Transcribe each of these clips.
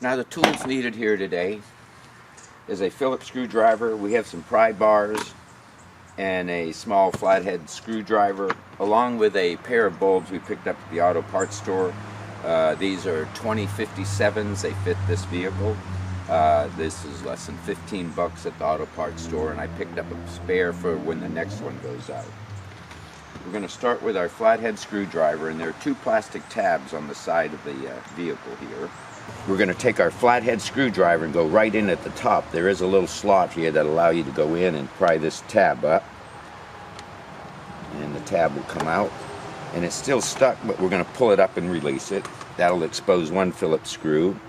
Now the tools needed here today is a Phillips screwdriver. We have some pry bars and a small flathead screwdriver, along with a pair of bulbs we picked up at the auto parts store. These are 2057s. They fit this vehicle. This is less than 15 bucks at the auto parts store, and I picked up a spare for when the next one goes out. We're going to start with our flathead screwdriver, and there are two plastic tabs on the side of the vehicle here. We're going to take our flathead screwdriver and go right in at the top. There is a little slot here that allows you to go in and pry this tab up, and the tab will come out, and it's still stuck, but we're going to pull it up and release it. That'll expose one Phillips screw.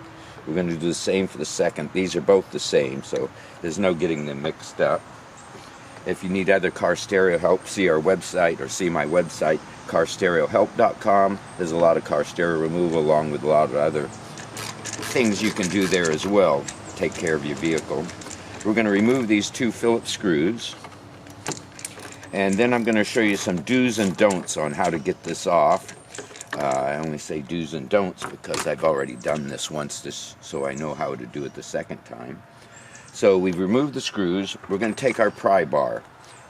We're going to do the same for the second. These are both the same, so there's no getting them mixed up. If you need other car stereo help, see our website, or see my website, carstereohelp.com. There's a lot of car stereo removal along with a lot of other things you can do there as well to take care of your vehicle. We're going to remove these two Phillips screws, and then I'm going to show you some do's and don'ts on how to get this off. I only say do's and don'ts because I've already done this once, so I know how to do it the second time. So we've removed the screws. We're going to take our pry bar,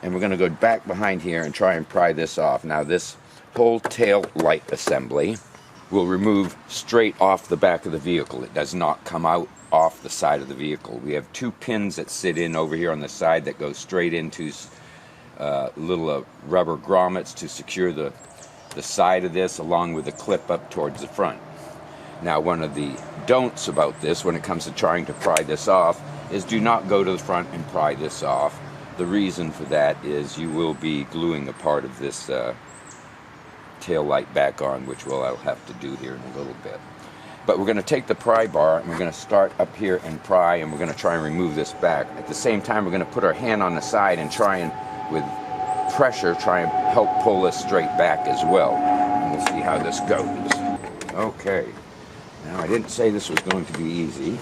and we're going to go back behind here and try and pry this off. Now this whole tail light assembly will remove straight off the back of the vehicle. It does not come out off the side of the vehicle. We have two pins that sit in over here on the side that go straight into little rubber grommets to secure the side of this, along with a clip up towards the front. Now, one of the don'ts about this when it comes to trying to pry this off is do not go to the front and pry this off. The reason for that is you will be gluing a part of this tail light back on, which I'll have to do here in a little bit. But we're going to take the pry bar and we're going to start up here and pry, and we're going to try and remove this back. At the same time, we're going to put our hand on the side and try and, with pressure, try and help pull this straight back as well. And we'll see how this goes. Okay. Now, I didn't say this was going to be easy.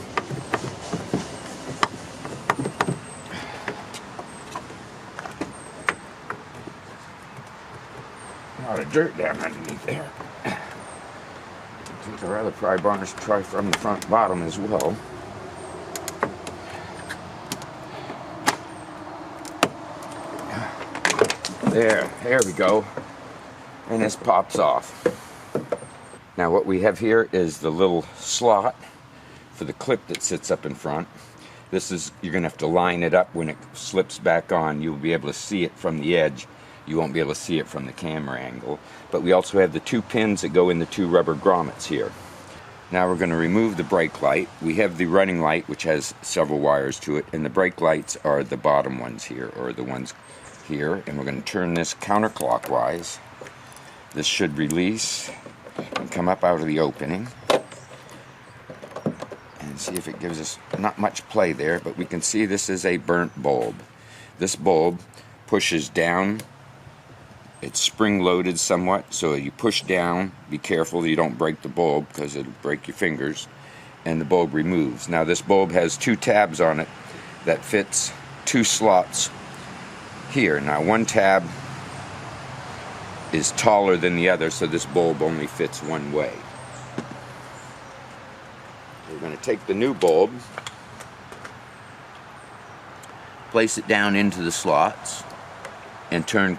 A lot of dirt down underneath there. Take our other pry bars, try from the front bottom as well. There we go. And this pops off. Now what we have here is the little slot for the clip that sits up in front. This is, you're going to have to line it up when it slips back on. You'll be able to see it from the edge. You won't be able to see it from the camera angle. But we also have the two pins that go in the two rubber grommets here. Now we're going to remove the brake light. We have the running light, which has several wires to it, and the brake lights are the bottom ones here, or the ones here. And we're going to turn this counterclockwise. This should release and come up out of the opening. And see if it gives us not much play there, but we can see this is a burnt bulb. This bulb pushes down. It's spring-loaded somewhat, so you push down. Be careful you don't break the bulb because it'll break your fingers, and the bulb removes. Now this bulb has two tabs on it that fits two slots here. Now one tab is taller than the other, so this bulb only fits one way. We're going to take the new bulb, place it down into the slots, and turn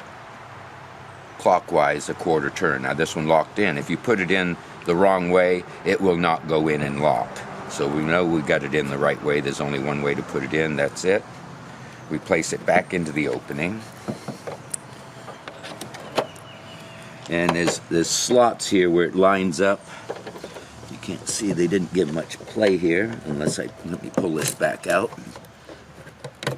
clockwise a quarter turn. Now this one locked in. If you put it in the wrong way, it will not go in and lock. So we know we got it in the right way. There's only one way to put it in. That's it. We place it back into the opening. And there's slots here where it lines up. You can't see, they didn't give much play here unless let me pull this back out.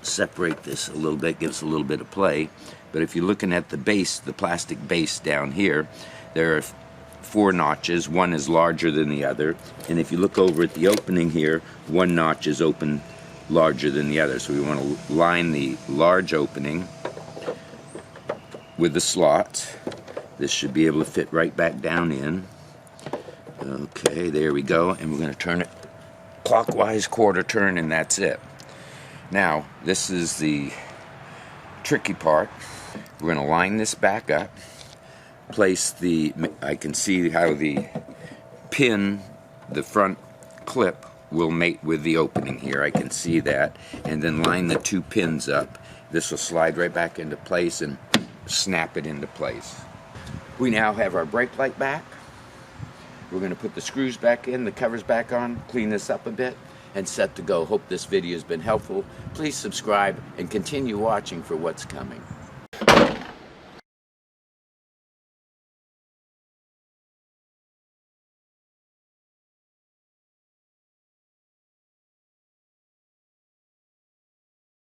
Separate this a little bit, gives a little bit of play. But if you're looking at the base, the plastic base down here, there are four notches. One is larger than the other. And if you look over at the opening here, one notch is open larger than the other. So we want to line the large opening with the slots. This should be able to fit right back down in. Okay, there we go. And we're going to turn it clockwise, quarter turn, and that's it. Now, this is the tricky part. We're going to line this back up, place I can see how the pin, the front clip, will mate with the opening here. I can see that. And then line the 2 pins up. This will slide right back into place and snap it into place. We now have our brake light back. We're going to put the screws back in, the covers back on, clean this up a bit, and set to go. Hope this video has been helpful. Please subscribe and continue watching for what's coming.